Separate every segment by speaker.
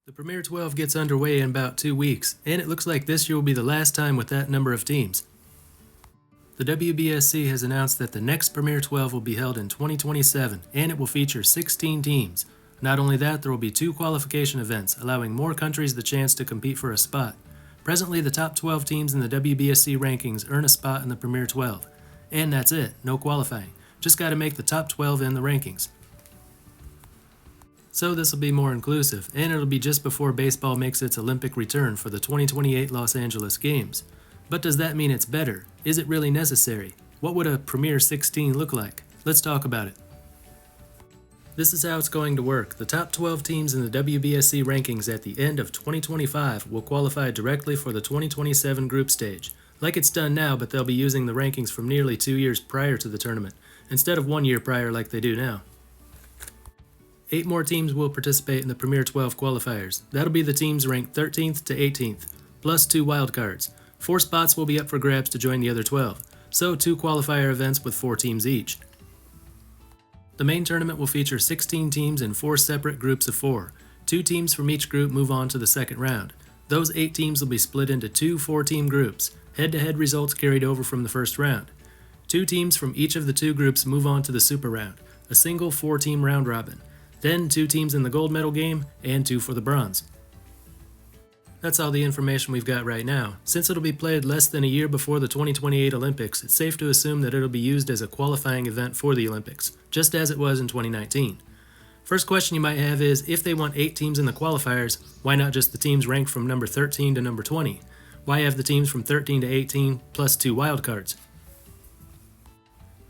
Speaker 1: The Premier 12 gets underway in about 2 weeks, and it looks like this year will be the last time with that number of teams. The WBSC has announced that the next Premier 12 will be held in 2027, and it will feature 16 teams. Not only that, there will be 2 qualification events, allowing more countries the chance to compete for a spot. Presently, the top 12 teams in the WBSC rankings earn a spot in the Premier 12. And that's it, no qualifying. Just got to make the top 12 in the rankings. So this will be more inclusive, and it'll be just before baseball makes its Olympic return for the 2028 Los Angeles Games. But does that mean it's better? Is it really necessary? What would a Premier 16 look like? Let's talk about it. This is how it's going to work. The top 12 teams in the WBSC rankings at the end of 2025 will qualify directly for the 2027 group stage. Like it's done now, but they'll be using the rankings from nearly 2 years prior to the tournament, instead of 1 year prior like they do now. 8 more teams will participate in the Premier 12 qualifiers. That'll be the teams ranked 13th to 18th, plus 2 wildcards. 4 spots will be up for grabs to join the other 12, so 2 qualifier events with 4 teams each. The main tournament will feature 16 teams in 4 separate groups of 4. 2 teams from each group move on to the second round. Those 8 teams will be split into 2 4-team groups, head-to-head results carried over from the first round. 2 teams from each of the 2 groups move on to the Super Round, a single 4-team round robin. Then 2 teams in the gold medal game, and 2 for the bronze. That's all the information we've got right now. Since it'll be played less than a year before the 2028 Olympics, it's safe to assume that it'll be used as a qualifying event for the Olympics, just as it was in 2019. First question you might have is, if they want 8 teams in the qualifiers, why not just the teams ranked from number 13 to number 20? Why have the teams from 13 to 18 plus 2 wildcards?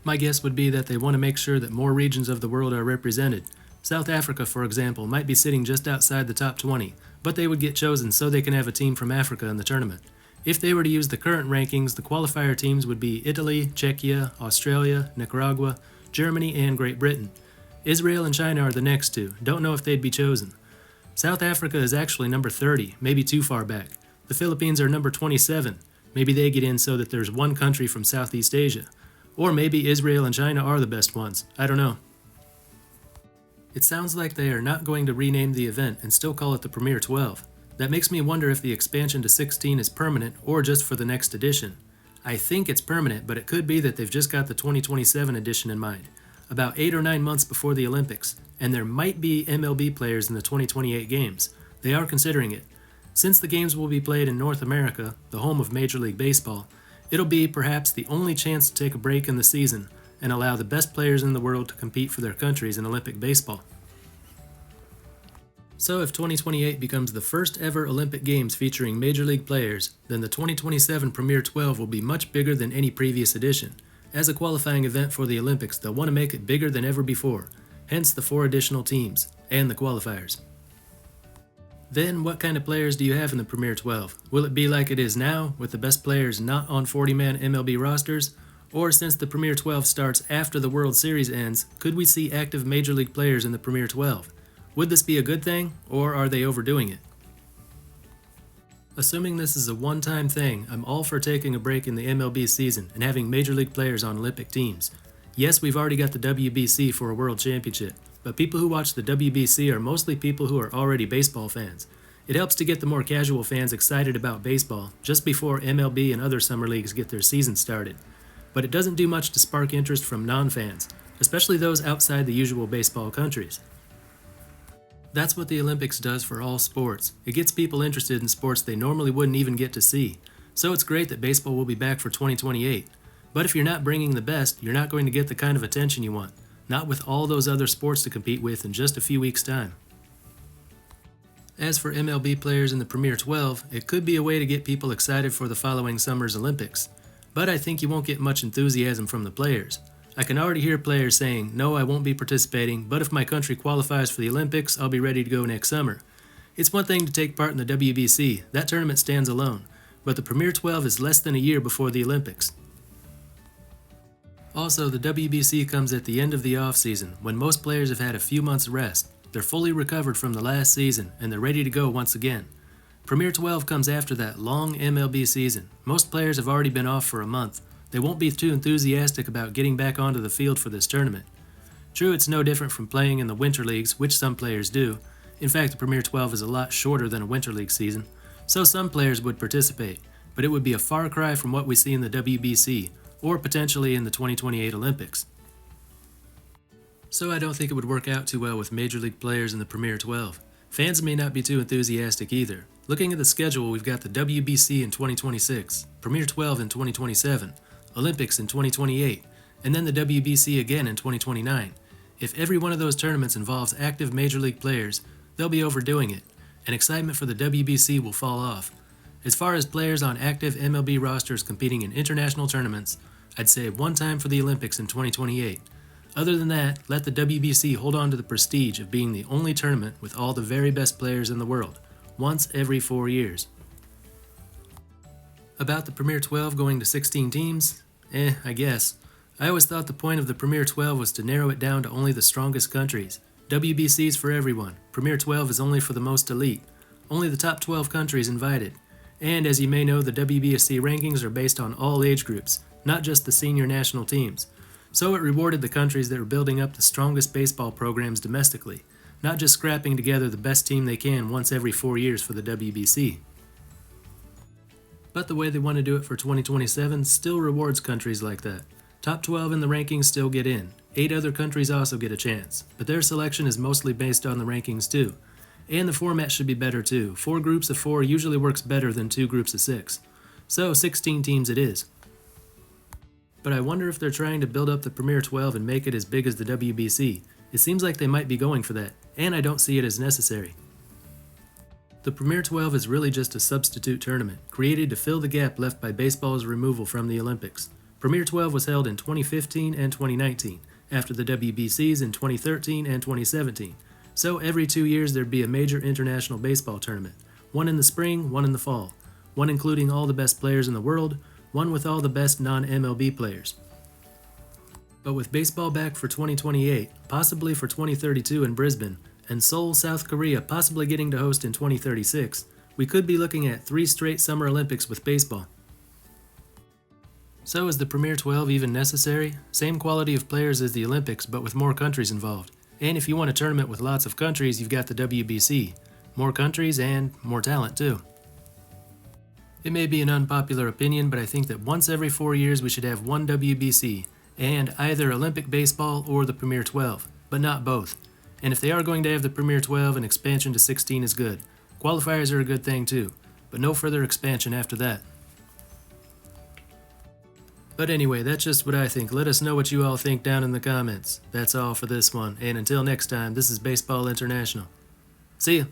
Speaker 1: My guess would be that they want to make sure that more regions of the world are represented. South Africa, for example, might be sitting just outside the top 20, but they would get chosen so they can have a team from Africa in the tournament. If they were to use the current rankings, the qualifier teams would be Italy, Czechia, Australia, Nicaragua, Germany, and Great Britain. Israel and China are the next 2. Don't know if they'd be chosen. South Africa is actually number 30, maybe too far back. The Philippines are number 27. Maybe they get in so that there's one country from Southeast Asia. Or maybe Israel and China are the best ones. I don't know. It sounds like they are not going to rename the event and still call it the Premier 12. That makes me wonder if the expansion to 16 is permanent or just for the next edition. I think it's permanent, but it could be that they've just got the 2027 edition in mind, about 8 or 9 months before the Olympics, and there might be MLB players in the 2028 games. They are considering it. Since the games will be played in North America, the home of Major League Baseball, it'll be perhaps the only chance to take a break in the season and allow the best players in the world to compete for their countries in Olympic baseball. So if 2028 becomes the first ever Olympic Games featuring Major League players, then the 2027 Premier 12 will be much bigger than any previous edition. As a qualifying event for the Olympics, they'll want to make it bigger than ever before, hence the 4 additional teams, and the qualifiers. Then what kind of players do you have in the Premier 12? Will it be like it is now, with the best players not on 40-man MLB rosters? Or since the Premier 12 starts after the World Series ends, could we see active Major League players in the Premier 12? Would this be a good thing, or are they overdoing it? Assuming this is a one-time thing, I'm all for taking a break in the MLB season and having Major League players on Olympic teams. Yes, we've already got the WBC for a World Championship, but people who watch the WBC are mostly people who are already baseball fans. It helps to get the more casual fans excited about baseball just before MLB and other summer leagues get their season started. But it doesn't do much to spark interest from non-fans, especially those outside the usual baseball countries. That's what the Olympics does for all sports. It gets people interested in sports they normally wouldn't even get to see. So it's great that baseball will be back for 2028. But if you're not bringing the best, you're not going to get the kind of attention you want. Not with all those other sports to compete with in just a few weeks' time. As for MLB players in the Premier 12, it could be a way to get people excited for the following summer's Olympics. But I think you won't get much enthusiasm from the players. I can already hear players saying, "No, I won't be participating, but if my country qualifies for the Olympics, I'll be ready to go next summer." It's one thing to take part in the WBC, that tournament stands alone, but the Premier 12 is less than a year before the Olympics. Also, the WBC comes at the end of the off-season, when most players have had a few months rest. They're fully recovered from the last season, and they're ready to go once again. Premier 12 comes after that long MLB season. Most players have already been off for a month. They won't be too enthusiastic about getting back onto the field for this tournament. True, it's no different from playing in the winter leagues, which some players do. In fact, the Premier 12 is a lot shorter than a Winter League season, so some players would participate, but it would be a far cry from what we see in the WBC, or potentially in the 2028 Olympics. So I don't think it would work out too well with Major League players in the Premier 12. Fans may not be too enthusiastic either. Looking at the schedule, we've got the WBC in 2026, Premier 12 in 2027, Olympics in 2028, and then the WBC again in 2029. If every one of those tournaments involves active Major League players, they'll be overdoing it, and excitement for the WBC will fall off. As far as players on active MLB rosters competing in international tournaments, I'd say one time for the Olympics in 2028. Other than that, let the WBC hold on to the prestige of being the only tournament with all the very best players in the world, once every 4 years. About the Premier 12 going to 16 teams? I guess. I always thought the point of the Premier 12 was to narrow it down to only the strongest countries. WBC's for everyone. Premier 12 is only for the most elite. Only the top 12 countries invited. And as you may know, the WBC rankings are based on all age groups, not just the senior national teams. So it rewarded the countries that were building up the strongest baseball programs domestically, not just scrapping together the best team they can once every 4 years for the WBC. But the way they want to do it for 2027 still rewards countries like that. Top 12 in the rankings still get in. 8 other countries also get a chance, but their selection is mostly based on the rankings too. And the format should be better too. 4 groups of 4 usually works better than 2 groups of 6. So 16 teams it is. But I wonder if they're trying to build up the Premier 12 and make it as big as the WBC. It seems like they might be going for that, and I don't see it as necessary. The Premier 12 is really just a substitute tournament, created to fill the gap left by baseball's removal from the Olympics. Premier 12 was held in 2015 and 2019, after the WBCs in 2013 and 2017. So every 2 years there'd be a major international baseball tournament, one in the spring, one in the fall, one including all the best players in the world, one with all the best non-MLB players. But with baseball back for 2028, possibly for 2032 in Brisbane, and Seoul, South Korea possibly getting to host in 2036, we could be looking at 3 straight Summer Olympics with baseball. So is the Premier 12 even necessary? Same quality of players as the Olympics, but with more countries involved. And if you want a tournament with lots of countries, you've got the WBC. More countries and more talent too. It may be an unpopular opinion, but I think that once every 4 years we should have one WBC, and either Olympic baseball or the Premier 12, but not both. And if they are going to have the Premier 12, an expansion to 16 is good. Qualifiers are a good thing too, but no further expansion after that. But anyway, that's just what I think. Let us know what you all think down in the comments. That's all for this one, and until next time, this is Baseball International. See ya!